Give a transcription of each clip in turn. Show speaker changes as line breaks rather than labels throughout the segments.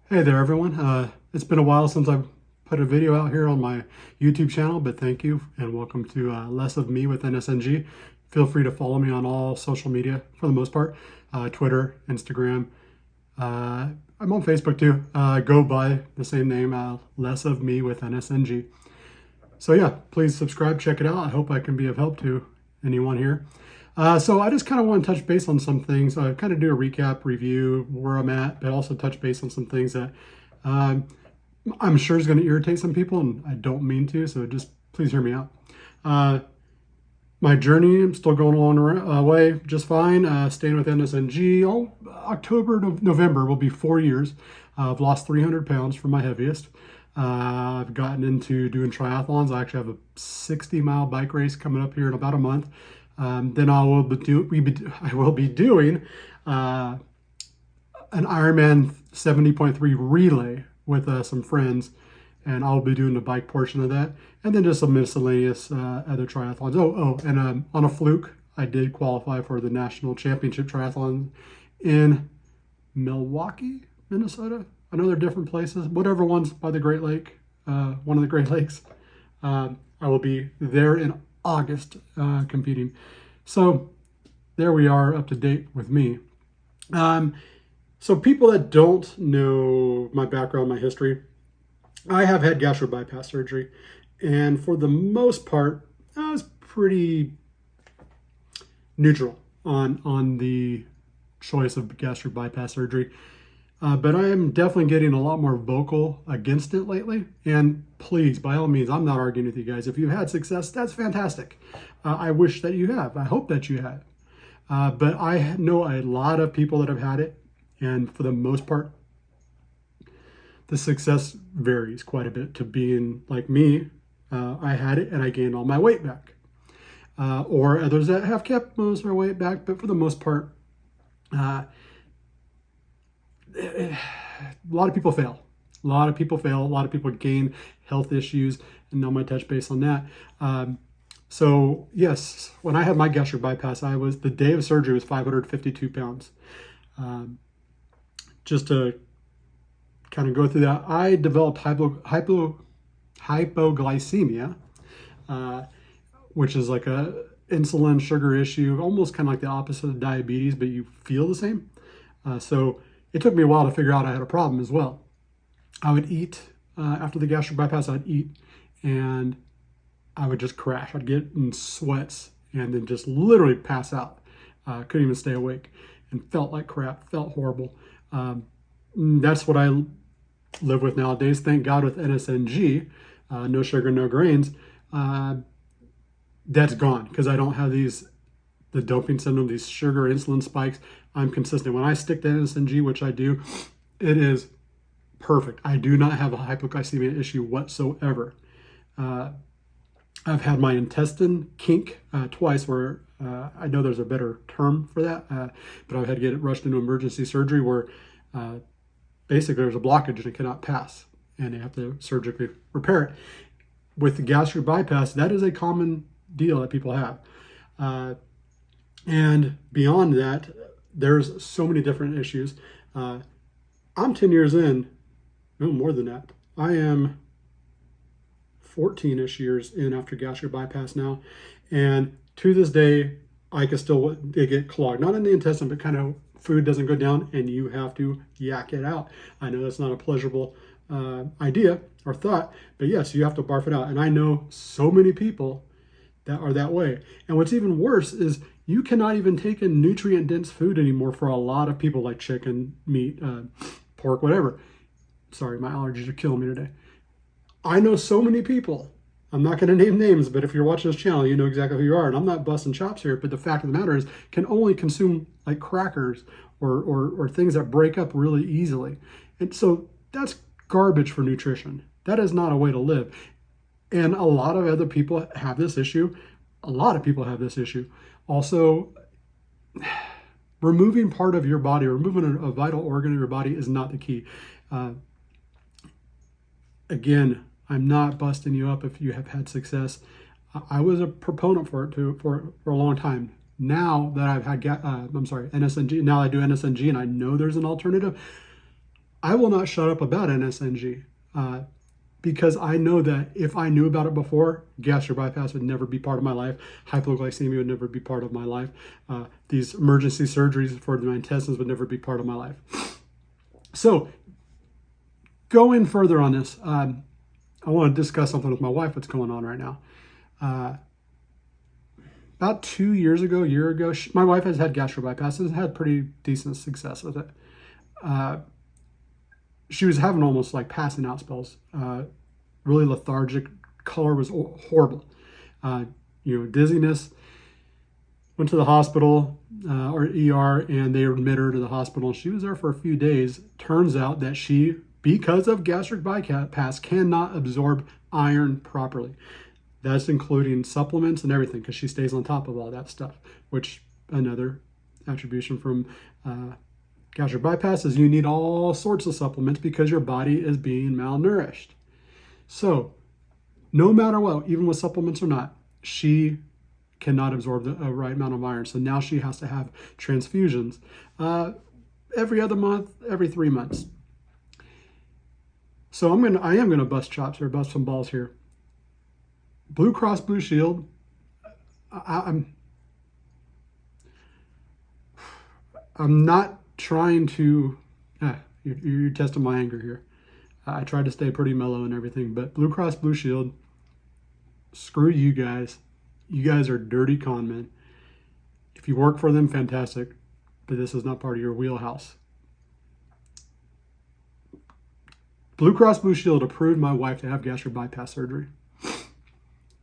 Hey there, everyone. It's been a while since I've put a video out here on my YouTube channel, but thank you and welcome to Less of Me with NSNG. Feel free to follow me on all social media for the most part, Twitter, Instagram. I'm on Facebook too. Go by the same name, Less of Me with NSNG. So yeah, please subscribe, check it out. I hope I can be of help to anyone here. So I just kind of want to touch base on some things, kind of do a recap, review where I'm at, but also touch base on some things that I'm sure is going to irritate some people, and I don't mean to, so just please hear me out. My journey, I'm still going along the way just fine, staying with NSNG. October, November will be 4 years. I've lost 300 pounds from my heaviest. I've gotten into doing triathlons. I actually have a 60-mile bike race coming up here in about a month. Then I will be doing an Ironman 70.3 relay with some friends, and I'll be doing the bike portion of that, and then just some miscellaneous other triathlons. And on a fluke, I did qualify for the national championship triathlon in Milwaukee, Minnesota. I know they're different places, whatever one's by the Great Lake, one of the Great Lakes. I will be there in August competing. So there we are, up to date with me. So people that don't know my background, my history, I have had gastric bypass surgery, and for the most part, I was pretty neutral on the choice of gastric bypass surgery. But I am definitely getting a lot more vocal against it lately. And please, by all means, I'm not arguing with you guys. If you've had success, that's fantastic. I wish that you have. I hope that you have. But I know a lot of people that have had it. And for the most part, the success varies quite a bit to being like me. I had it and I gained all my weight back. Or others that have kept most of their weight back. But for the most part, a lot of people fail. A lot of people fail. A lot of people gain health issues, and I'm going to touch base on that. So yes, when I had my gastric bypass, the day of surgery was 552 pounds. Just to kind of go through that, I developed hypoglycemia, which is like a insulin sugar issue, almost kind of like the opposite of diabetes, but you feel the same. So it took me a while to figure out I had a problem as well. I would eat, after the gastric bypass, I'd eat and I would just crash. I'd get in sweats and then just literally pass out. Couldn't even stay awake and felt like crap, felt horrible. That's what I live with nowadays. Thank God with NSNG, no sugar, no grains, that's gone because I don't have the doping syndrome, these sugar insulin spikes. I'm consistent. When I stick to NSNG, which I do, it is perfect. I do not have a hypoglycemia issue whatsoever. I've had my intestine kink twice where I know there's a better term for that, but I've had to get it rushed into emergency surgery where basically there's a blockage and it cannot pass and they have to surgically repair it. With the gastric bypass, that is a common deal that people have. And beyond that, there's so many different issues. I'm 10 years in, no more than that. I am 14-ish years in after gastric bypass now. And to this day, I can still get clogged. Not in the intestine, but kind of food doesn't go down and you have to yak it out. I know that's not a pleasurable idea or thought, but yes, you have to barf it out. And I know so many people that are that way. And what's even worse is you cannot even take in nutrient-dense food anymore for a lot of people, like chicken, meat, pork, whatever. Sorry, my allergies are killing me today. I know so many people, I'm not going to name names, but if you're watching this channel, you know exactly who you are. And I'm not busting chops here, but the fact of the matter is, can only consume like crackers or things that break up really easily. And so that's garbage for nutrition. That is not a way to live. And a lot of other people have this issue. A lot of people have this issue. Also, removing part of your body, removing a vital organ of your body is not the key. Again, I'm not busting you up if you have had success. I was a proponent for it for a long time. Now that I've had NSNG, now I do NSNG and I know there's an alternative. I will not shut up about NSNG because I know that if I knew about it before, gastric bypass would never be part of my life. Hypoglycemia would never be part of my life. These emergency surgeries for my intestines would never be part of my life. So going further on this, I want to discuss something with my wife that's going on right now. About 2 years ago, a year ago, my wife has had gastric bypass and has had pretty decent success with it. She was having almost like passing out spells, really lethargic, color was horrible, dizziness. Went to the hospital or ER, and they admitted her to the hospital. She was there for a few days. Turns out that she, because of gastric bypass, cannot absorb iron properly. That's including supplements and everything, because she stays on top of all that stuff, which another attribution from gastric bypass is you need all sorts of supplements because your body is being malnourished. So no matter what, even with supplements or not, she cannot absorb the right amount of iron. So now she has to have transfusions every other month, every 3 months. So I am gonna bust chops here, bust some balls here. Blue Cross Blue Shield, I'm not trying to, you're testing my anger here. I try to stay pretty mellow and everything, but Blue Cross Blue Shield, screw you guys. You guys are dirty con men. If you work for them, fantastic, but this is not part of your wheelhouse. Blue Cross Blue Shield approved my wife to have gastric bypass surgery.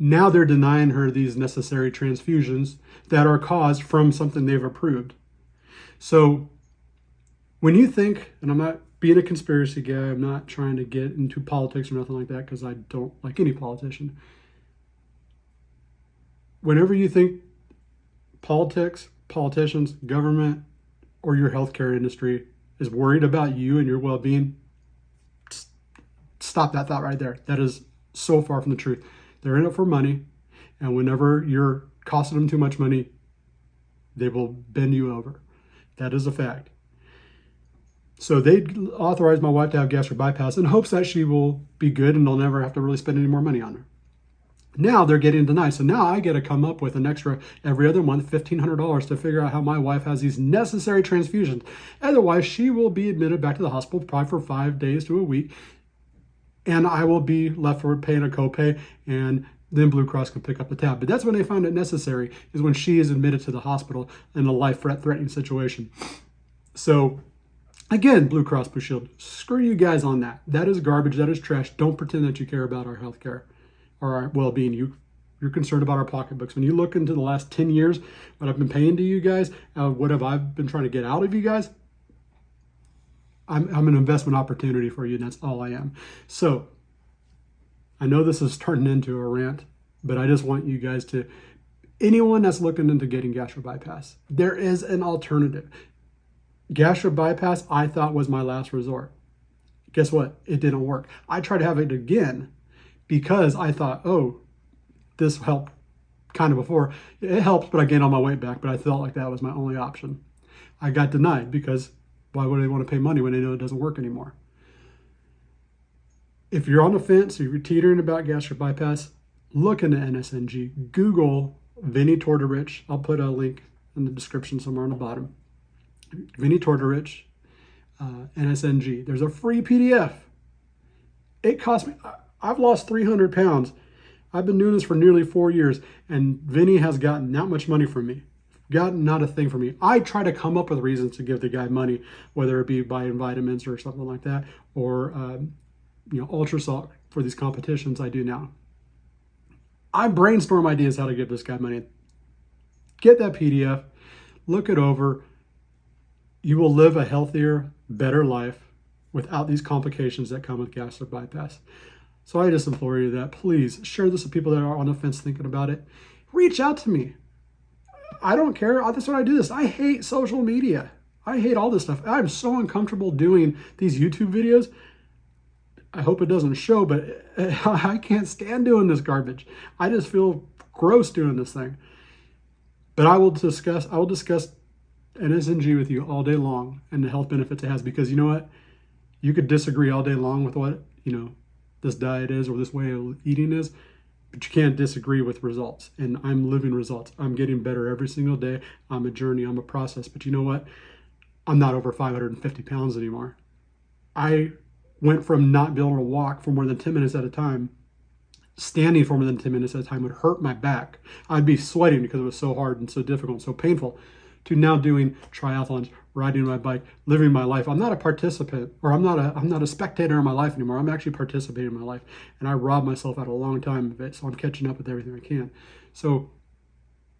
Now they're denying her these necessary transfusions that are caused from something they've approved. So when you think, and I'm not being a conspiracy guy, I'm not trying to get into politics or nothing like that because I don't like any politician. Whenever you think politics, politicians, government, or your healthcare industry is worried about you and your well-being, stop that thought right there. That is so far from the truth. They're in it for money, and whenever you're costing them too much money, they will bend you over. That is a fact. So they authorized my wife to have gastric bypass in hopes that she will be good and they'll never have to really spend any more money on her. Now they're getting denied. So now I get to come up with an extra every other month, $1,500 to figure out how my wife has these necessary transfusions. Otherwise, she will be admitted back to the hospital probably for 5 days to a week. And I will be left for paying a copay, and then Blue Cross can pick up the tab. But that's when they find it necessary, is when she is admitted to the hospital in a life-threatening situation. So again, Blue Cross Blue Shield, screw you guys on that. That is garbage. That is trash. Don't pretend that you care about our healthcare or our well-being. You're concerned about our pocketbooks. When you look into the last 10 years, what I've been paying to you guys, what have I been trying to get out of you guys, I'm an investment opportunity for you, and that's all I am. So I know this is turning into a rant, but I just want you guys to, anyone that's looking into getting gastric bypass, there is an alternative. Gastric bypass, I thought, was my last resort. Guess what? It didn't work. I tried to have it again because I thought, oh, this helped kind of before. It helped, but I gained all my weight back, but I felt like that was my only option. I got denied because why would they want to pay money when they know it doesn't work anymore? If you're on the fence, or you're teetering about gastric bypass, look into NSNG. Google Vinnie Tortorich. I'll put a link in the description somewhere on the bottom. Vinnie Tortorich, NSNG. There's a free PDF. It cost me, I've lost 300 pounds. I've been doing this for nearly 4 years, and Vinnie has gotten that much money from me. Gotten not a thing for me. I try to come up with reasons to give the guy money, whether it be buying vitamins or something like that, or ultra salt for these competitions I do now. I brainstorm ideas how to give this guy money. Get that PDF, look it over. You will live a healthier, better life without these complications that come with gastric bypass. So I just implore you that please share this with people that are on the fence thinking about it. Reach out to me. I don't care. That's what I do this. I hate social media. I hate all this stuff. I'm so uncomfortable doing these YouTube videos. I hope it doesn't show, but I can't stand doing this garbage. I just feel gross doing this thing. But I will discuss NSNG with you all day long and the health benefits it has, because you know what? You could disagree all day long with what, this diet is or this way of eating is, but you can't disagree with results. And I'm living results. I'm getting better every single day. I'm a journey. I'm a process. But you know what? I'm not over 550 pounds anymore. I went from not being able to walk for more than 10 minutes at a time. Standing for more than 10 minutes at a time would hurt my back. I'd be sweating because it was so hard and so difficult and so painful, to now doing triathlons, riding my bike, living my life. I'm not a participant, or I'm not a spectator in my life anymore. I'm actually participating in my life, and I robbed myself out a long time of it. So I'm catching up with everything I can. So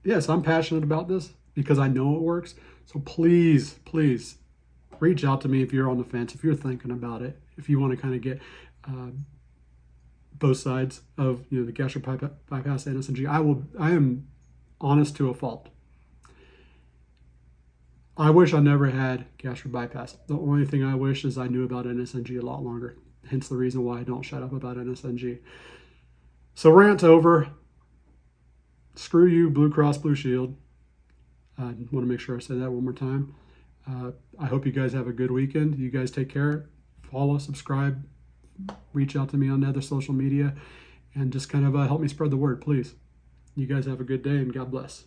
yes, I'm passionate about this because I know it works. So please, please reach out to me if you're on the fence, if you're thinking about it, if you want to kind of get both sides of the gastric bypass and NSNG. I am honest to a fault. I wish I never had gastric bypass. The only thing I wish is I knew about NSNG a lot longer. Hence the reason why I don't shut up about NSNG. So rant over. Screw you, Blue Cross Blue Shield. I want to make sure I say that one more time. I hope you guys have a good weekend. You guys take care. Follow, subscribe, reach out to me on other social media, and just kind of help me spread the word, please. You guys have a good day, and God bless.